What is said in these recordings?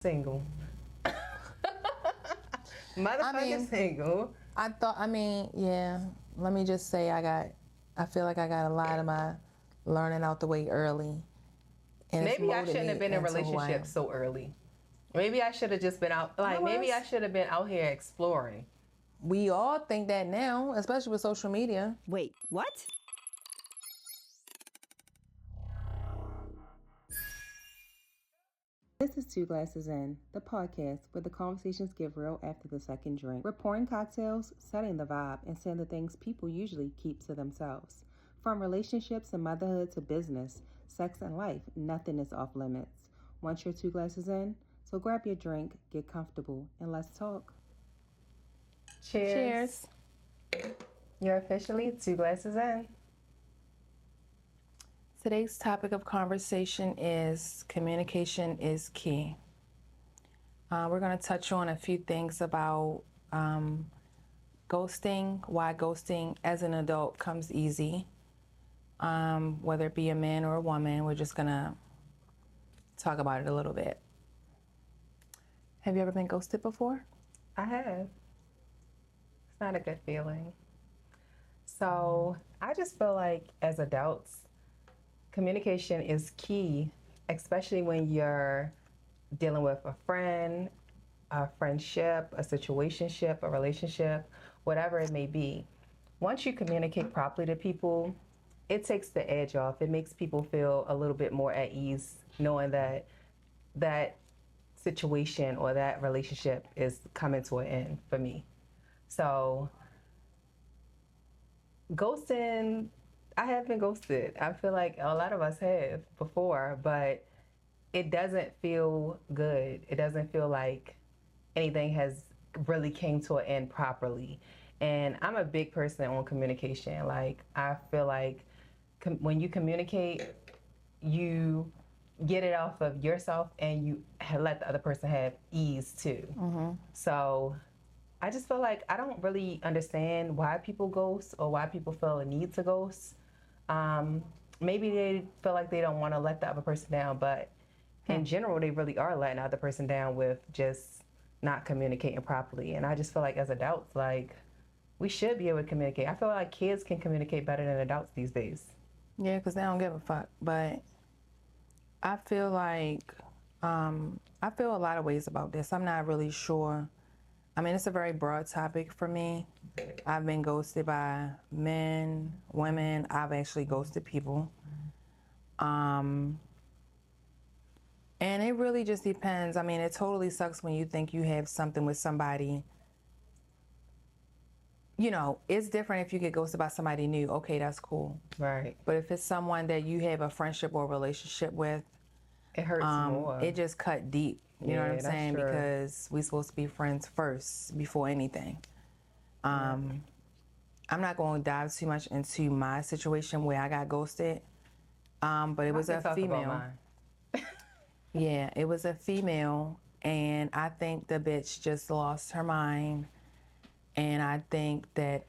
Single. Motherfucking single. Yeah. Let me just say I feel like I got a lot of my learning out the way early. And Maybe I shouldn't have been in a relationship so early. Maybe I should have just been out, maybe I should have been out here exploring. We all think that now, especially with social media. Wait, what? This is Two Glasses In, the podcast where the conversations get real after the second drink. We're pouring cocktails, setting the vibe, and saying the things people usually keep to themselves. From relationships and motherhood to business, sex, and life, nothing is off limits. Once you're 2 glasses in, so grab your drink, get comfortable, and let's talk. Cheers. You're officially 2 glasses in. Today's topic of conversation is communication is key. We're going to touch on a few things about ghosting, why ghosting as an adult comes easy, whether it be a man or a woman. We're just going to talk about it a little bit. Have you ever been ghosted before? I have. It's not a good feeling. So I just feel like as adults, communication is key, especially when you're dealing with a friend, a friendship, a situationship, a relationship, whatever it may be. Once you communicate properly to people, it takes the edge off. It makes people feel a little bit more at ease knowing that that situation or that relationship is coming to an end for me. So ghosting, I have been ghosted. I feel like a lot of us have before, but it doesn't feel good. It doesn't feel like anything has really came to an end properly. And I'm a big person on communication. Like, I feel like when you communicate, you get it off of yourself and you let the other person have ease too. Mm-hmm. So I just feel like I don't really understand why people ghost or why people feel a need to ghost. Maybe they feel like they don't want to let the other person down, but in general, they really are letting the other person down with just not communicating properly. And I just feel like as adults, like, we should be able to communicate. I feel like kids can communicate better than adults these days. Yeah, because they don't give a fuck. But I feel like, I feel a lot of ways about this. I'm not really sure. I mean, it's a very broad topic for me. I've been ghosted by men, women. I've actually ghosted people. And it really just depends. I mean, it totally sucks when you think you have something with somebody. You know, it's different if you get ghosted by somebody new. Okay, that's cool. Right. But if it's someone that you have a friendship or relationship with, it hurts more. It just cut deep. You know what I'm saying? True. Because we're supposed to be friends first before anything. I'm not going to dive too much into my situation where I got ghosted. But it was a female. Yeah, it was a female, and I think the bitch just lost her mind. And I think that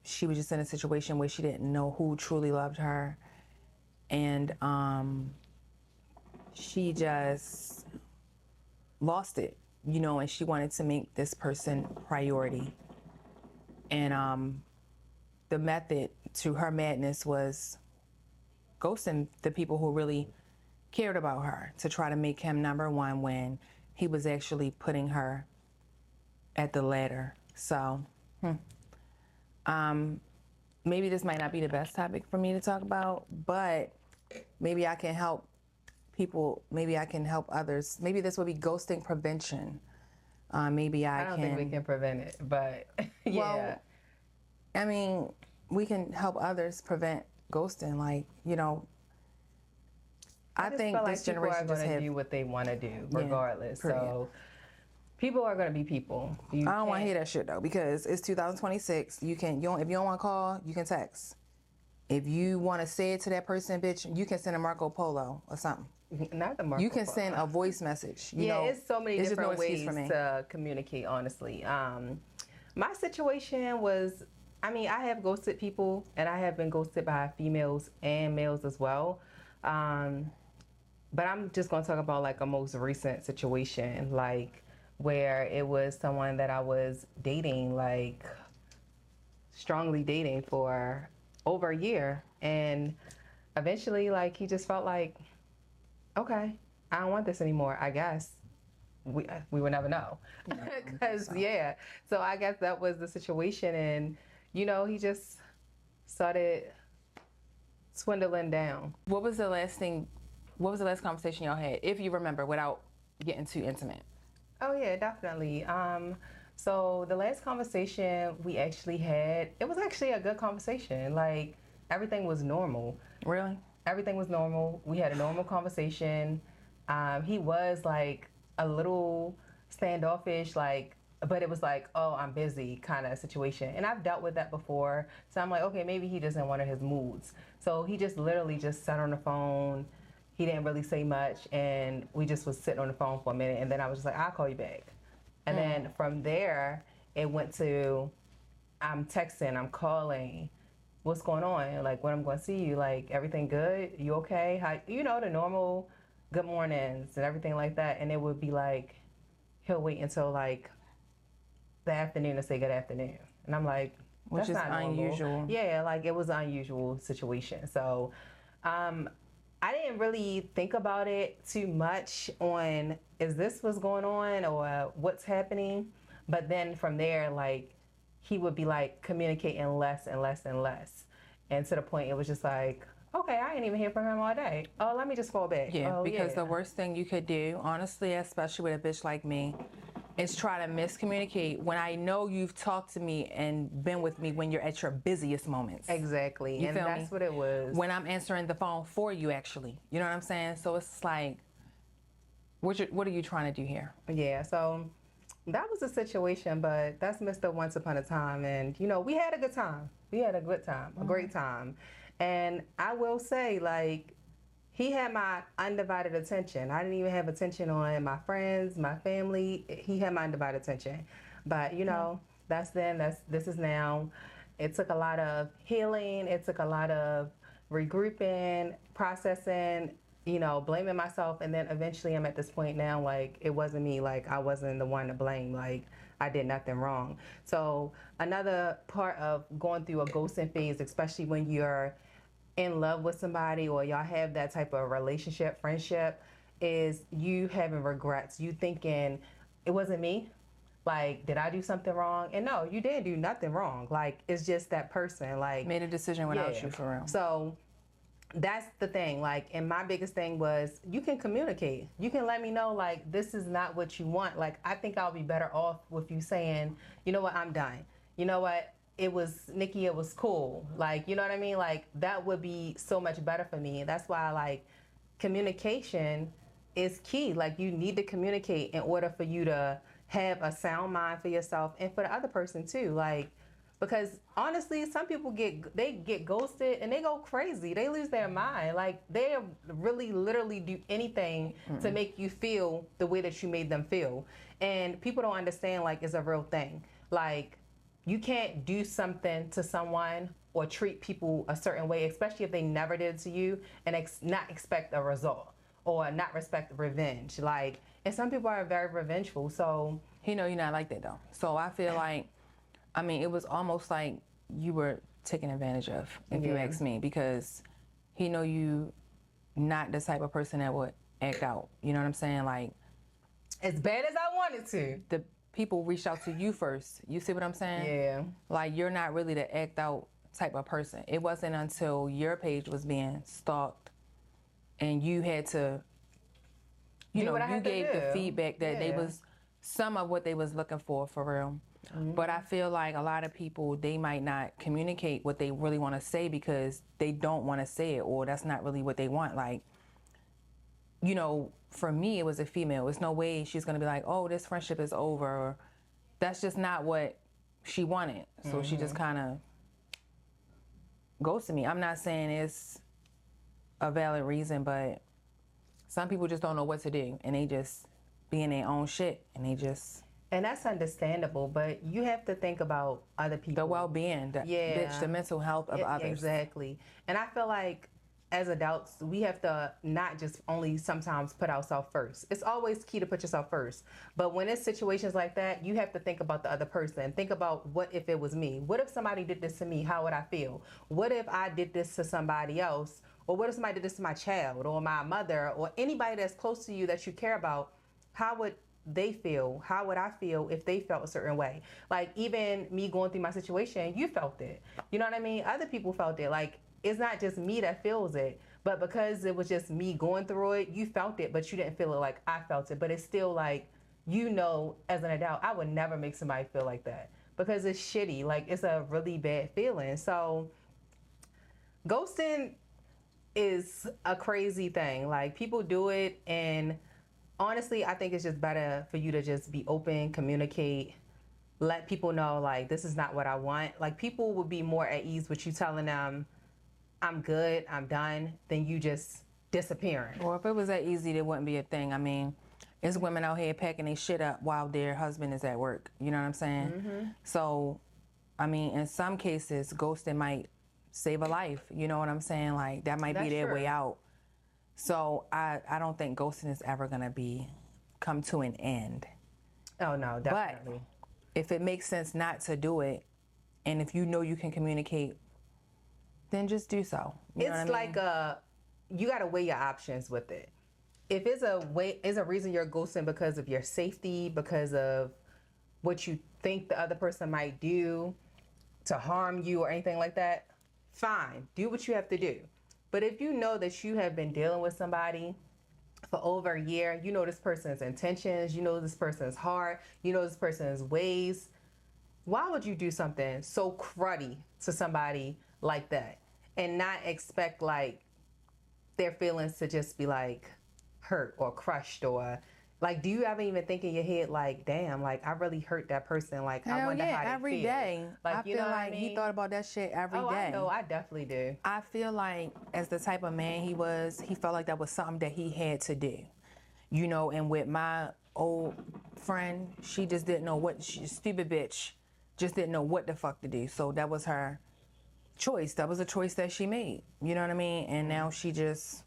she was just in a situation where she didn't know who truly loved her. And she just lost it, you know, and she wanted to make this person priority. And the method to her madness was ghosting the people who really cared about her to try to make him number one when he was actually putting her at the ladder. So, maybe this might not be the best topic for me to talk about, but maybe I can help people. Maybe I can help others. Maybe this will be ghosting prevention. Maybe I don't think we can prevent it, but yeah. Well, I mean, we can help others prevent ghosting. Like, you know, I think this generation people are going to do what they want to do, regardless. Yeah, so people are going to be people. I don't want to hear that shit though, because it's 2026. If you don't want to call, you can text. If you want to say it to that person, bitch, you can send a Marco Polo or something. Not the Marco Polo. You can send a voice message. You know, it's so many different ways to communicate, honestly. My situation was, I mean, I have ghosted people, and I have been ghosted by females and males as well. but I'm just gonna talk about like a most recent situation, like where it was someone that I was dating, like strongly dating for over a year, and eventually, like he just felt like, okay, I don't want this anymore. I guess we would never know, because yeah. So I guess that was the situation, and he just started swindling down. What was the last thing? What was the last conversation y'all had, if you remember, without getting too intimate? Oh yeah, definitely. So the last conversation we actually had, it was actually a good conversation. Like everything was normal. Really? Everything was normal. We had a normal conversation. He was like a little standoffish, like, but it was like, oh, I'm busy kind of situation. And I've dealt with that before. So I'm like, okay, maybe he just in one of his moods. So he just literally just sat on the phone. He didn't really say much. And we just was sitting on the phone for a minute. And then I was just like, I'll call you back. And then from there, it went to, I'm texting, I'm calling, what's going on? Like, when I'm going to see you, like, everything good? You okay? How, the normal good mornings and everything like that. And it would be like, he'll wait until like the afternoon to say good afternoon. And I'm like, Which that's is not normal. unusual. Yeah, like it was an unusual situation. So, I didn't really think about it too much on is this what's going on or what's happening. But then from there, like he would be like communicating less and less and less. And to the point it was just like, okay, I ain't even hear from him all day. Oh, let me just fall back. Yeah, oh, because yeah. the worst thing you could do, honestly, especially with a bitch like me, is try to miscommunicate when I know you've talked to me and been with me when you're at your busiest moments. Exactly. You and feel that's me? what it was. When I'm answering the phone for you, actually. You know what I'm saying? So it's like, what are you trying to do here? Yeah, so that was the situation, but that's Mr. Once Upon a Time. And, we had a good time. We had a good time, a great time. And I will say, like, he had my undivided attention. I didn't even have attention on my friends, my family. He had my undivided attention. But, that's then, this is now. It took a lot of healing. It took a lot of regrouping, processing, blaming myself. And then eventually I'm at this point now, like, it wasn't me. Like, I wasn't the one to blame. Like, I did nothing wrong. So another part of going through a ghosting phase, especially when you're in love with somebody or y'all have that type of relationship, friendship, is you having regrets. You thinking, it wasn't me. Like, did I do something wrong? And no, you didn't do nothing wrong. Like, it's just that person. Like, Made a decision without you, for real. So that's the thing. Like, and my biggest thing was you can communicate. You can let me know, like, this is not what you want. Like, I think I'll be better off with you saying, you know what, I'm done. You know what? It was, Nikki, it was cool. Like, you know what I mean? Like, that would be so much better for me. And that's why, like, communication is key. Like, you need to communicate in order for you to have a sound mind for yourself and for the other person too. Like, because honestly, some people get ghosted and they go crazy. They lose their mind. Like, they really literally do anything to make you feel the way that you made them feel. And people don't understand, like, it's a real thing. Like, you can't do something to someone or treat people a certain way, especially if they never did to you, and not expect a result or not respect revenge. Like, and some people are very revengeful. So He know you're not like that though. So I feel like, I mean, it was almost like you were taken advantage of, if you ask me, because he know you not the type of person that would act out. You know what I'm saying? Like, as bad as I wanted to, the people reached out to you first. You see what I'm saying? yeah. Like, you're not really the act out type of person. It wasn't until your page was being stalked and you had to, you gave the feedback that they was some of what they was looking for real. But I feel like a lot of people, they might not communicate what they really want to say because they don't want to say it, or that's not really what they want. Like, for me, it was a female. There's no way she's going to be like, oh, this friendship is over. Or, that's just not what she wanted. So she just kind of ghosted me. I'm not saying it's a valid reason, but some people just don't know what to do, and they just be in their own shit, and they just... And that's understandable, but you have to think about other people. The well-being, the mental health of others. Exactly. And I feel like as adults, we have to not just only sometimes put ourselves first. It's always key to put yourself first. But when it's situations like that, you have to think about the other person. Think about, what if it was me? What if somebody did this to me? How would I feel? What if I did this to somebody else? Or what if somebody did this to my child or my mother or anybody that's close to you that you care about? How would they feel? How would I feel if they felt a certain way? Like, even me going through my situation, you felt it. You know what I mean? Other people felt it. Like, it's not just me that feels it, but because it was just me going through it, you felt it, but you didn't feel it like I felt it. But it's still like, as an adult, I would never make somebody feel like that because it's shitty. Like, it's a really bad feeling. So ghosting is a crazy thing. Like, people do it, and honestly, I think it's just better for you to just be open, communicate, let people know, like, this is not what I want. Like, people would be more at ease with you telling them, I'm good, I'm done, than you just disappearing. Or if it was that easy, there wouldn't be a thing. I mean, it's women out here packing their shit up while their husband is at work. You know what I'm saying? Mm-hmm. So, I mean, in some cases, ghosting might save a life. You know what I'm saying? Like, that might be their way out. So I don't think ghosting is ever gonna come to an end. Oh no, definitely. But if it makes sense not to do it, and if you know you can communicate, then just do so. You know what I mean? Like you gotta weigh your options with it. If it's a reason you're ghosting because of your safety, because of what you think the other person might do to harm you or anything like that, fine, do what you have to do. But if you know that you have been dealing with somebody for over a year, you know this person's intentions, you know this person's heart, you know this person's ways, why would you do something so cruddy to somebody like that and not expect like their feelings to just be like hurt or crushed? Or like, do you ever even think in your head like, damn, like I really hurt that person? Like, hell, I wonder how they every feel. day. Like, I feel like he thought about that shit every day. I know, I definitely do. I feel like as the type of man he was, he felt like that was something that he had to do. You know, and with my old friend, she just didn't know stupid bitch, just didn't know what the fuck to do. So that was her choice. That was a choice that she made. You know what I mean? And now she just...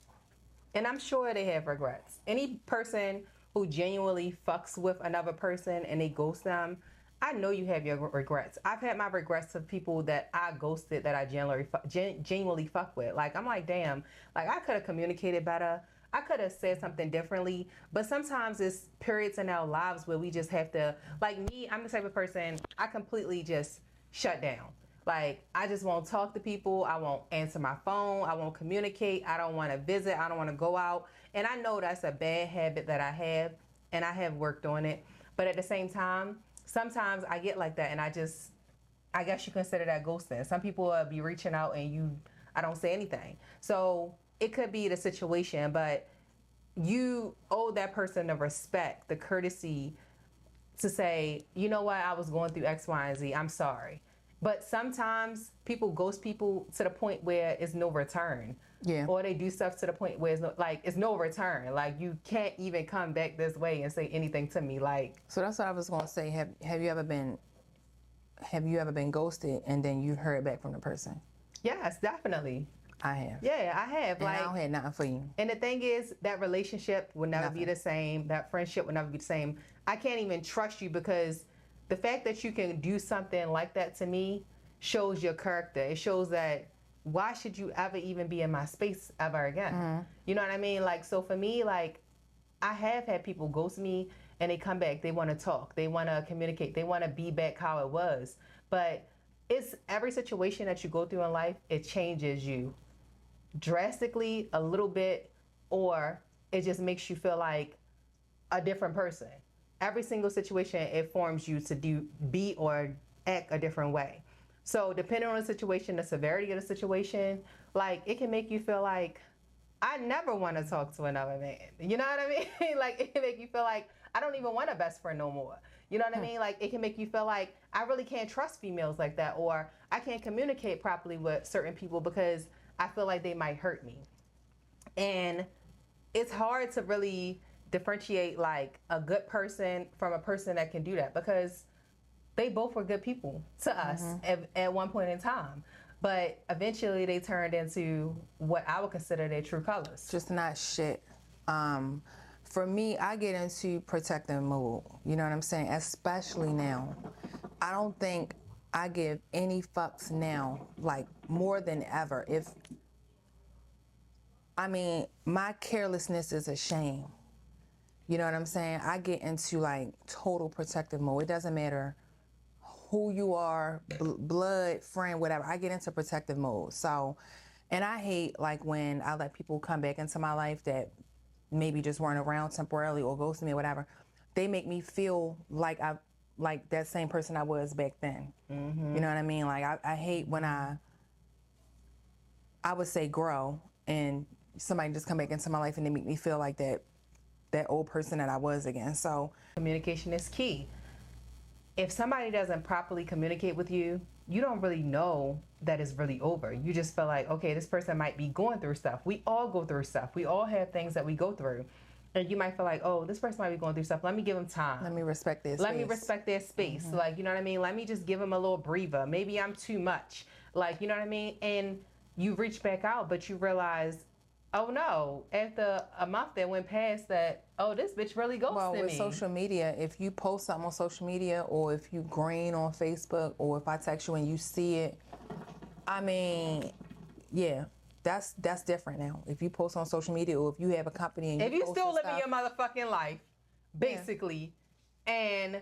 And I'm sure they have regrets. Any person who genuinely fucks with another person and they ghost them, I know you have your regrets. I've had my regrets of people that I ghosted that I genuinely fuck with. Like, I'm like, damn, like I could have communicated better. I could have said something differently. But sometimes it's periods in our lives where we just have to, like me, I'm the type of person, I completely just shut down. Like, I just won't talk to people. I won't answer my phone. I won't communicate. I don't want to visit. I don't want to go out. And I know that's a bad habit that I have, and I have worked on it. But at the same time, sometimes I get like that, and I guess you consider that ghosting. Some people will be reaching out, and I don't say anything. So it could be the situation, but you owe that person the respect, the courtesy to say, you know what, I was going through X, Y, and Z. I'm sorry. But sometimes people ghost people to the point where it's no return. Yeah. Or they do stuff to the point where it's no return. Like, you can't even come back this way and say anything to me. Like, so that's what I was gonna say. Have you ever been ghosted and then you heard back from the person? Yes, definitely. I have. Yeah, I have. And I don't have nothing for you. And the thing is, that relationship will never be the same. That friendship will never be the same. I can't even trust you because the fact that you can do something like that to me shows your character. It shows that why should you ever even be in my space ever again? Mm-hmm. You know what I mean? Like, so for me, like, I have had people ghost me and they come back. They want to talk. They want to communicate. They want to be back how it was. But it's every situation that you go through in life, it changes you drastically a little bit, or it just makes you feel like a different person. Every single situation, it forms you to be or act a different way. So depending on the situation, the severity of the situation, like, it can make you feel like, I never want to talk to another man. You know what I mean? Like, it can make you feel like, I don't even want a best friend no more. You know what I mean? Like, it can make you feel like, I really can't trust females like that, or I can't communicate properly with certain people because I feel like they might hurt me. And it's hard to really differentiate like a good person from a person that can do that, because they both were good people to us at one point in time. But eventually they turned into what I would consider their true colors. Just not shit. For me, I get into protective mode. You know what I'm saying? Especially now. I don't think I give any fucks now, like more than ever. My carelessness is a shame. You know what I'm saying? I get into like total protective mode. It doesn't matter who you are, blood, friend, whatever. I get into protective mode. So, and I hate like when I let people come back into my life that maybe just weren't around temporarily or ghost me or whatever. They make me feel like like that same person I was back then. Mm-hmm. You know what I mean? Like I hate when I would say grow and somebody just come back into my life and they make me feel like that old person that I was again. So communication is key. If somebody doesn't properly communicate with you, you don't really know that it's really over. You just feel like, okay, this person might be going through stuff. We all go through stuff. We all have things that we go through. And you might feel like, oh, this person might be going through stuff. Let me give them time. Let me respect their space. Let me respect their space. Mm-hmm. Like, you know what I mean? Let me just give them a little breather. Maybe I'm too much. Like, you know what I mean? And you reach back out, but you realize, oh no, after a month that went past that, oh, this bitch really ghosted me. Well, with social media, if you post something on social media or if you green on Facebook or if I text you and you see it, I mean, yeah, that's different now. If you post on social media or if you have a company and if you post still living stuff, your motherfucking life, basically, and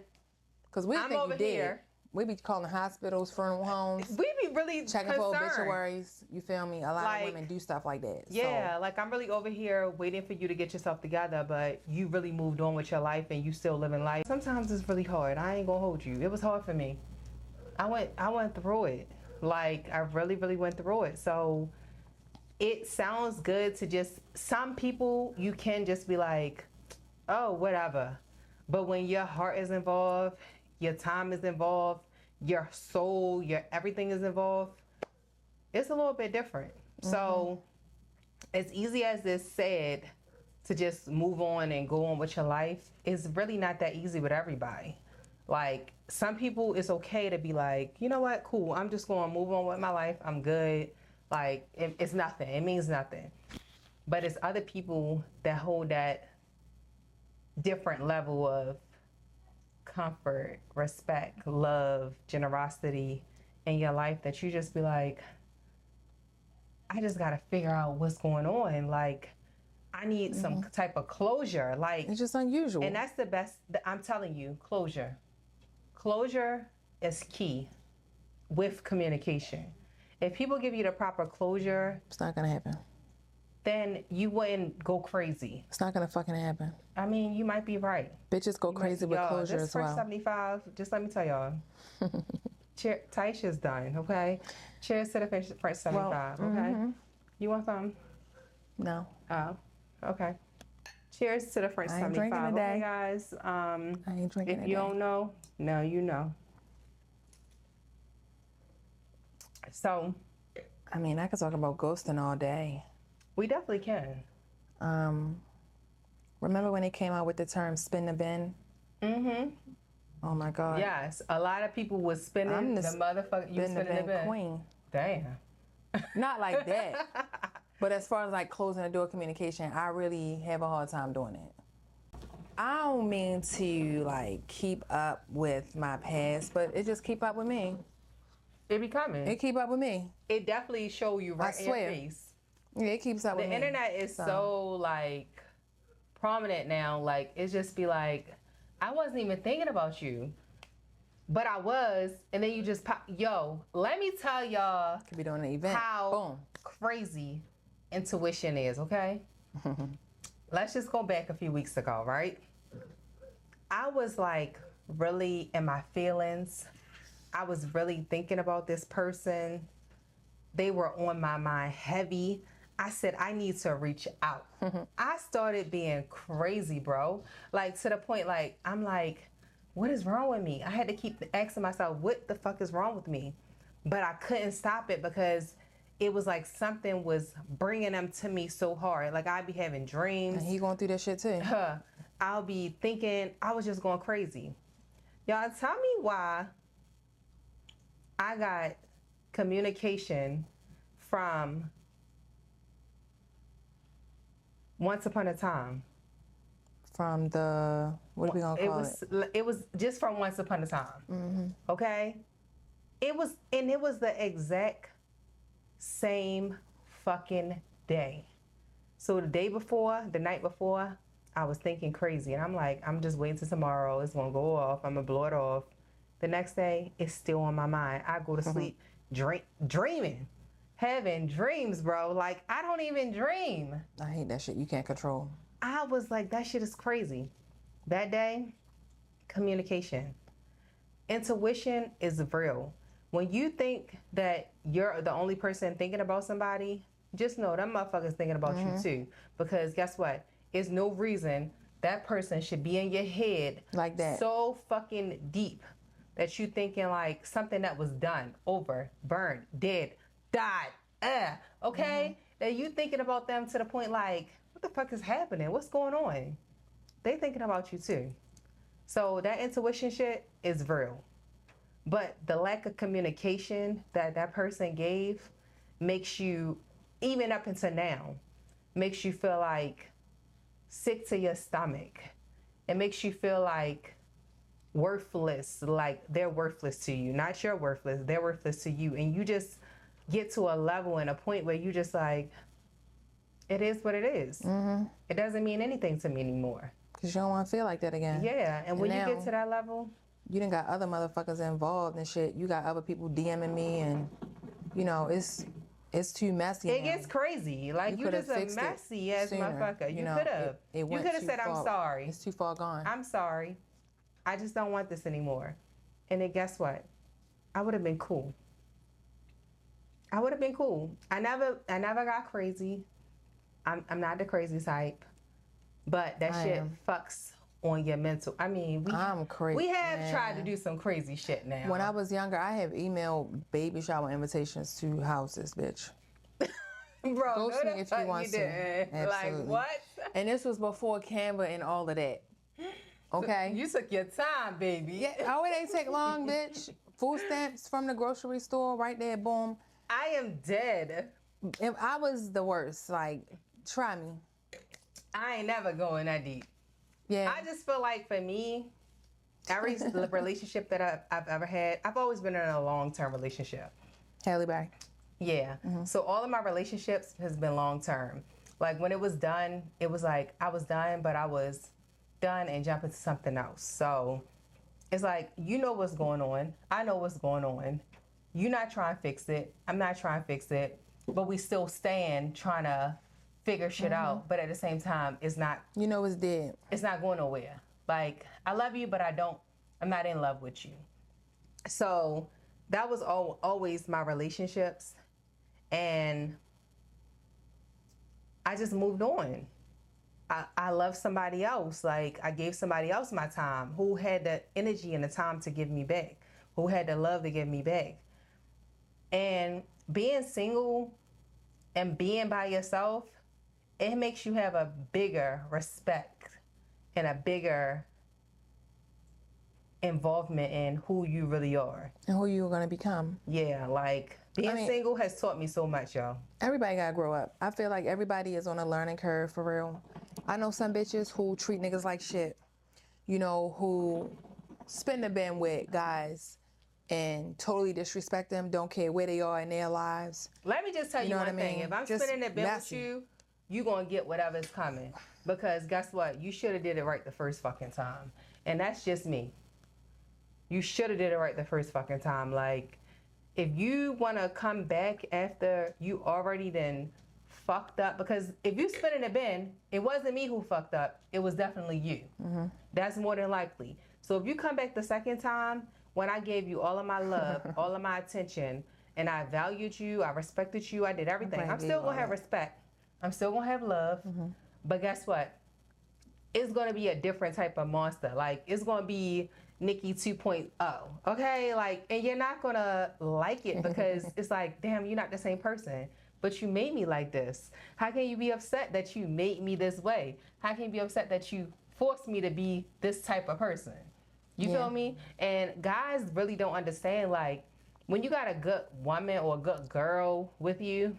because we I'm think over you did. here. We be calling hospitals, funeral homes. We be really checking concerned. for obituaries. You feel me? A lot of women do stuff like that. Yeah, so. Like I'm really over here waiting for you to get yourself together, but you really moved on with your life and you still living life. Sometimes it's really hard. I ain't gonna hold you. It was hard for me. I went through it. Like I really, really went through it. So it sounds good to just, some people you can just be like, oh, whatever. But when your heart is involved, your time is involved, your soul, your everything is involved, it's a little bit different. Mm-hmm. So as easy as it's said to just move on and go on with your life, it's really not that easy with everybody. Like some people, it's okay to be like, you know what, cool, I'm just going to move on with my life. I'm good. Like it's nothing. It means nothing. But it's other people that hold that different level of comfort, respect, love, generosity in your life that you just be like, I just got to figure out what's going on. Like, I need some type of closure. Like, it's just unusual. And that's the best, I'm telling you, closure. Closure is key with communication. If people give you the proper closure, it's not going to happen. Then you wouldn't go crazy. It's not going to fucking happen. I mean, you might be right. Bitches go crazy with closure as well. This first 75, just let me tell y'all. Taisha's done, okay? Cheers to the first 75, okay? Mm-hmm. You want some? No. Oh, okay. Cheers to the first 75. Okay, guys. I ain't drinking today. If you don't know, now you know. So, I mean, I could talk about ghosting all day. We definitely can. Remember when they came out with the term spin the bin? Mm-hmm. Oh my God. Yes. A lot of people was spinning the motherfucker. You spinning the bin queen. Damn. Not like that. But as far as like closing the door communication, I really have a hard time doing it. I don't mean to like keep up with my past, but it just keep up with me. It be coming. It keep up with me. It definitely show you right in your face. Yeah, it keeps up with me. The internet is so like prominent now. Like it just be like, I wasn't even thinking about you, but I was, and then you just pop. Yo, let me tell y'all. Could be doing an event. How crazy intuition is. Okay. Let's just go back a few weeks ago, right? I was like really in my feelings. I was really thinking about this person. They were on my mind heavy. I said, I need to reach out. I started being crazy, bro. Like to the point, like, I'm like, what is wrong with me? I had to keep asking myself, what the fuck is wrong with me? But I couldn't stop it because it was like something was bringing them to me so hard. Like I'd be having dreams. And he going through that shit too. I'll be thinking, I was just going crazy. Y'all tell me why I got communication from once upon a time. From the, what are we gonna call it? It was just from once upon a time. Okay? It was the exact same fucking day. So the day before, the night before, I was thinking crazy. And I'm like, I'm just waiting till tomorrow. It's going to go off. I'm going to blow it off. The next day, it's still on my mind. I go to sleep dreaming. Having dreams, bro. Like, I don't even dream. I hate that shit. You can't control. I was like, that shit is crazy. That day, communication. Intuition is real. When you think that you're the only person thinking about somebody, just know that motherfucker's thinking about you too. Because guess what? There's no reason that person should be in your head like that, so fucking deep that you thinking like something that was done, over, burned, dead, died, okay? That you thinking about them to the point like, what the fuck is happening? What's going on? They thinking about you too. So that intuition shit is real. But the lack of communication that that person gave makes you, even up until now, makes you feel like sick to your stomach. It makes you feel like worthless, like they're worthless to you. Not you're worthless, they're worthless to you. And you just get to a level and a point where you just like, it is what it is. It doesn't mean anything to me anymore. Because you don't want to feel like that again. Yeah, and when you get to that level, you done got other motherfuckers involved and shit. You got other people DMing me, and you know it's too messy. It gets crazy. Like you just a messy ass motherfucker. You could have. You could have said, "I'm sorry." It's too far gone. I'm sorry. I just don't want this anymore. And then guess what? I would have been cool. I would have been cool. I never got crazy. I'm not the crazy type, but that shit fucks on your mental. I mean, I'm crazy. We have tried to do some crazy shit now. When I was younger, I have emailed baby shower invitations to houses, bitch. Bro, ghost me if you want to. Absolutely. Like what? And this was before Canva and all of that. Okay. You took your time, baby. Yeah. Oh, it ain't take long, bitch. Food stamps from the grocery store, right there. Boom. I am dead. If I was the worst, like, try me. I ain't never going that deep. Yeah. I just feel like for me, every relationship that I've ever had, I've always been in a long-term relationship. Halle Berry. Yeah. So all of my relationships has been long-term. Like when it was done, it was like I was done, but I was done and jumping to something else. So it's like, you know what's going on. I know what's going on. You're not trying to fix it. I'm not trying to fix it. But we still stand trying to figure shit out, but at the same time, it's not. You know it's dead. It's not going nowhere. Like, I love you, but I'm not in love with you. So that was always my relationships. And I just moved on. I loved somebody else. Like, I gave somebody else my time who had the energy and the time to give me back, who had the love to give me back. And being single and being by yourself, it makes you have a bigger respect and a bigger involvement in who you really are. And who you're going to become. Yeah, like being single has taught me so much, y'all. Everybody got to grow up. I feel like everybody is on a learning curve for real. I know some bitches who treat niggas like shit, you know, who spend the bin with guys and totally disrespect them, don't care where they are in their lives. Let me just tell you one thing. If I'm spending the bin with you, you're going to get whatever's coming. Because guess what? You should have did it right the first fucking time. And that's just me. You should have did it right the first fucking time. Like, if you want to come back after you already then fucked up, because if you spit in the bin, it wasn't me who fucked up. It was definitely you. That's more than likely. So if you come back the second time, when I gave you all of my love, all of my attention, and I valued you, I respected you, I did everything. I'm still going to have respect. I'm still going to have love. But guess what? It's going to be a different type of monster. Like, it's going to be Nikki 2.0. Okay? Like, and you're not going to like it because it's like, damn, you're not the same person. But you made me like this. How can you be upset that you made me this way? How can you be upset that you forced me to be this type of person? You feel me? And guys really don't understand, like, when you got a good woman or a good girl with you,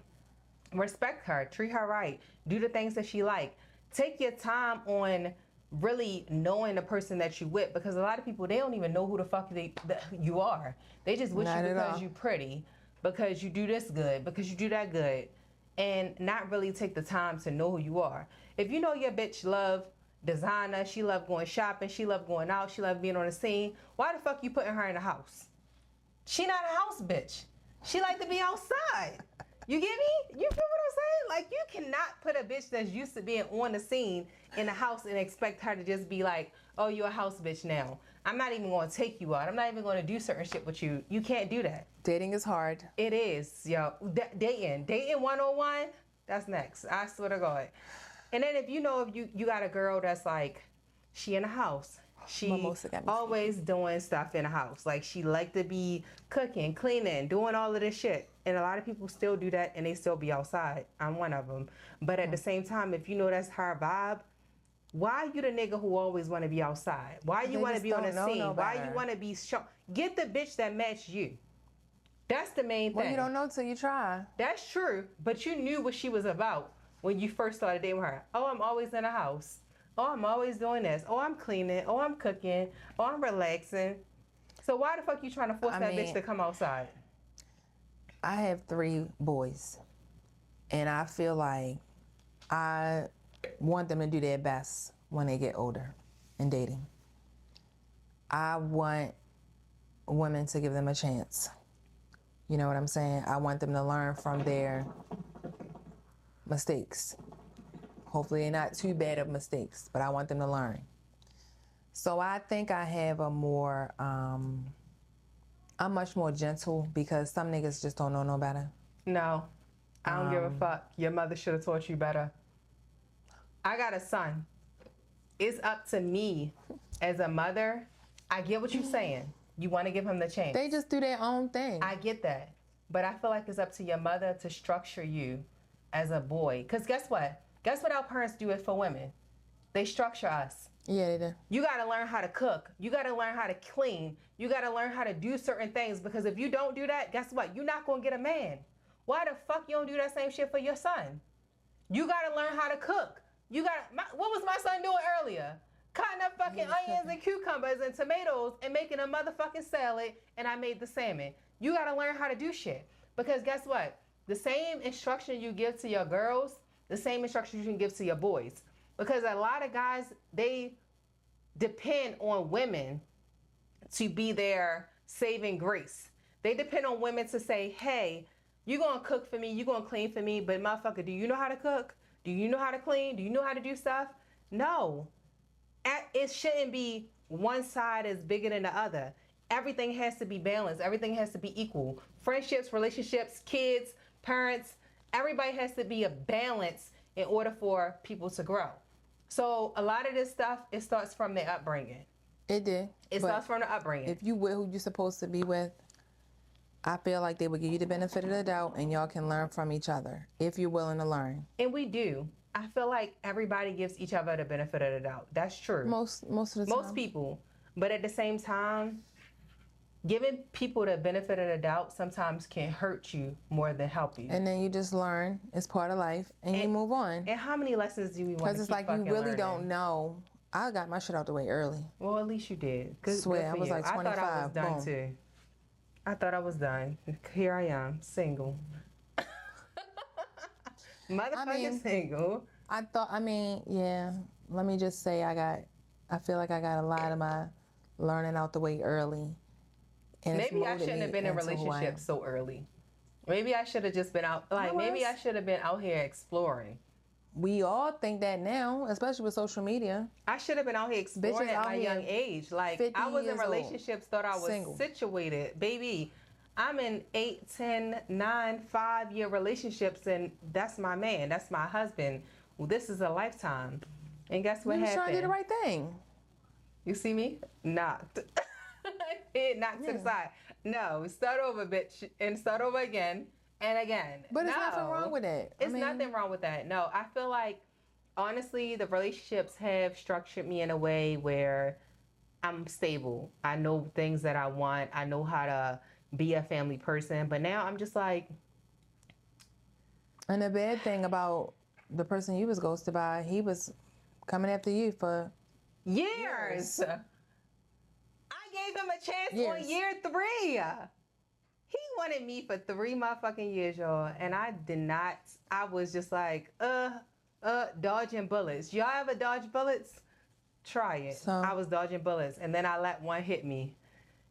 respect her, treat her right, do the things that she like. Take your time on really knowing the person that you with, because a lot of people, they don't even know who the fuck you are. They just with Not you at because all. you pretty, because you do this good, because you do that good, and not really take the time to know who you are. If you know your bitch love designer, she love going shopping, she love going out, she love being on the scene, why the fuck you putting her in the house? She not a house bitch. She like to be outside. You get me? You feel what I'm saying? Like, you cannot put a bitch that's used to being on the scene in the house and expect her to just be like, oh, you're a house bitch now. I'm not even going to take you out. I'm not even going to do certain shit with you. You can't do that. Dating is hard. It is, yo. Dating 101, that's next. I swear to God. And then if you got a girl that's like, she in the house, she always doing stuff in the house. Like, she like to be cooking, cleaning, doing all of this shit. And a lot of people still do that and they still be outside. I'm one of them. But at the same time, if you know that's her vibe, why you the nigga who always want to be outside? Why you want to be on the scene? Why you want to be show? Get the bitch that match you. That's the main thing. Well, you don't know till you try. That's true, but you knew what she was about when you first started dating her. Oh, I'm always in the house. Oh, I'm always doing this. Oh, I'm cleaning. Oh, I'm cooking. Oh, I'm relaxing. So why the fuck you trying to force that bitch to come outside? I have 3 boys, and I feel like I want them to do their best when they get older in dating. I want women to give them a chance. You know what I'm saying? I want them to learn from their mistakes. Hopefully they're not too bad of mistakes, but I want them to learn. So I think I have a more, I'm much more gentle, because some niggas just don't know no better. No, I don't give a fuck. Your mother should have taught you better. I got a son. It's up to me as a mother. I get what you're saying. You want to give him the chance. They just do their own thing. I get that. But I feel like it's up to your mother to structure you as a boy. Because guess what? Guess what our parents do it for women? They structure us. Yeah, they do. You got to learn how to cook. You got to learn how to clean. You got to learn how to do certain things. Because if you don't do that, guess what? You're not going to get a man. Why the fuck you don't do that same shit for your son? You got to learn how to cook. What was my son doing earlier? Cutting up fucking onions and cucumbers and tomatoes and making a motherfucking salad, and I made the salmon. You gotta learn how to do shit. Because guess what? The same instruction you give to your girls, the same instruction you can give to your boys. Because a lot of guys, they depend on women to be their saving grace. They depend on women to say, hey, you gonna cook for me, you gonna clean for me, but motherfucker, do you know how to cook? Do you know how to clean? Do you know how to do stuff? No. It shouldn't be one side is bigger than the other. Everything has to be balanced. Everything has to be equal. Friendships, relationships, kids, parents, everybody has to be a balance in order for people to grow. So a lot of this stuff, it starts from their upbringing. It did. It starts from the upbringing. If you with who you're supposed to be with, I feel like they would give you the benefit of the doubt, and y'all can learn from each other if you're willing to learn. And we do. I feel like everybody gives each other the benefit of the doubt. That's true. Most of the time. Most people. But at the same time, giving people the benefit of the doubt sometimes can hurt you more than help you. And then you just learn. It's part of life. And you move on. And how many lessons do we want to keep Because it's like you really don't know. I got my shit out the way early. Well, at least you did. Swear, I was like 25. I thought I was done Boom. too. I thought I was done. Here I am, single. Motherfucking single. Yeah. Let me just say I feel like I got a lot of my learning out the way early. And maybe I shouldn't have been in a relationship so early. Maybe I should have just been out, maybe I should have been out here exploring. We all think that now, especially with social media. I should have been out here exploring at my young age. Like, I was in relationships, thought I was single. Situated. Baby, I'm in 8, 10, 9, 5-year relationships, and that's my man. That's my husband. Well, this is a lifetime. And guess what happened? You trying to do the right thing. You see me? Knocked. It knocked to the side. No, start over, bitch. And start over again. And again. But there's nothing wrong with it. It's nothing wrong with that. No, I feel like, honestly, the relationships have structured me in a way where I'm stable. I know things that I want. I know how to be a family person. But now I'm just like. And the bad thing about the person you was ghosted by, he was coming after you for years. I gave him a chance years. on year 3. He wanted me for 3 motherfucking years, y'all. And I did not. I was just like, dodging bullets. Y'all ever dodge bullets? Try it. So, I was dodging bullets. And then I let one hit me.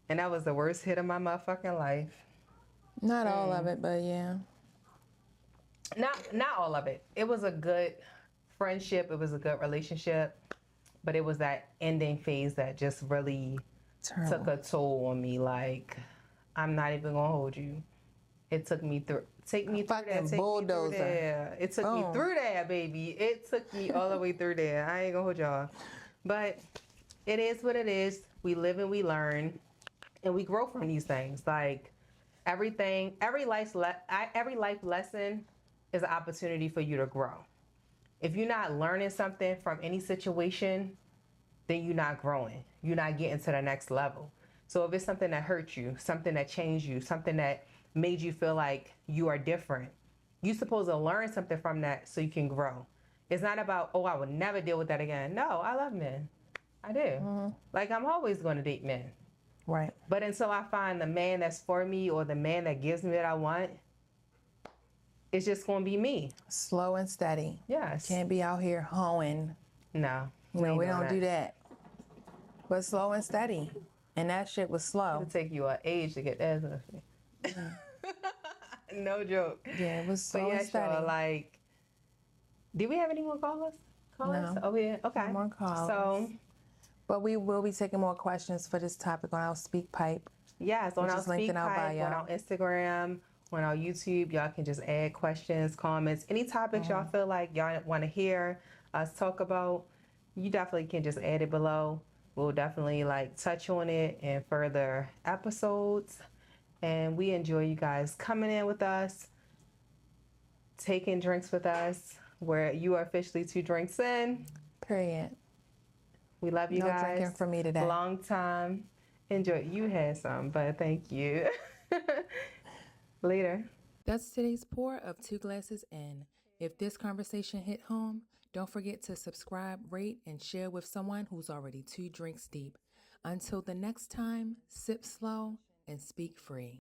And that was the worst hit of my motherfucking life. Not all of it, but yeah. Not all of it. It was a good friendship. It was a good relationship. But it was that ending phase that just really took a toll on me. Like, I'm not even gonna hold you. It took me through. Take me through that. Take bulldozer. me through there. It took me through there, baby. It took me all the way through there. I ain't gonna hold y'all. But it is what it is. We live and we learn, and we grow from these things. Like everything, every life lesson is an opportunity for you to grow. If you're not learning something from any situation, then you're not growing. You're not getting to the next level. So if it's something that hurt you, something that changed you, something that made you feel like you are different, you're supposed to learn something from that so you can grow. It's not about, oh, I would never deal with that again. No, I love men. I do. Mm-hmm. Like, I'm always going to date men. Right. But until I find the man that's for me or the man that gives me what I want, it's just going to be me. Slow and steady. Yes. Can't be out here hoeing. No. No, we don't do that. But slow and steady. And that shit was slow. It'll take you an age to get that. No joke. Yeah, it was slow and steady. Y'all, like, did we have any more callers? No. Oh, yeah. Okay. No more callers. So, but we will be taking more questions for this topic on our Speak Pipe. Yes, on our Speak Pipe, on our Instagram, on our YouTube. Y'all can just add questions, comments, any topics y'all feel like y'all want to hear us talk about. You definitely can just add it below. We'll definitely touch on it in further episodes. And we enjoy you guys coming in with us, taking drinks with us, where you are officially 2 drinks in. Period. We love you guys. No drinking for me today. Long time. Enjoy. You had some, but thank you. Later. That's today's pour of 2 glasses in. If this conversation hit home, don't forget to subscribe, rate, and share with someone who's already 2 drinks deep. Until the next time, sip slow and speak free.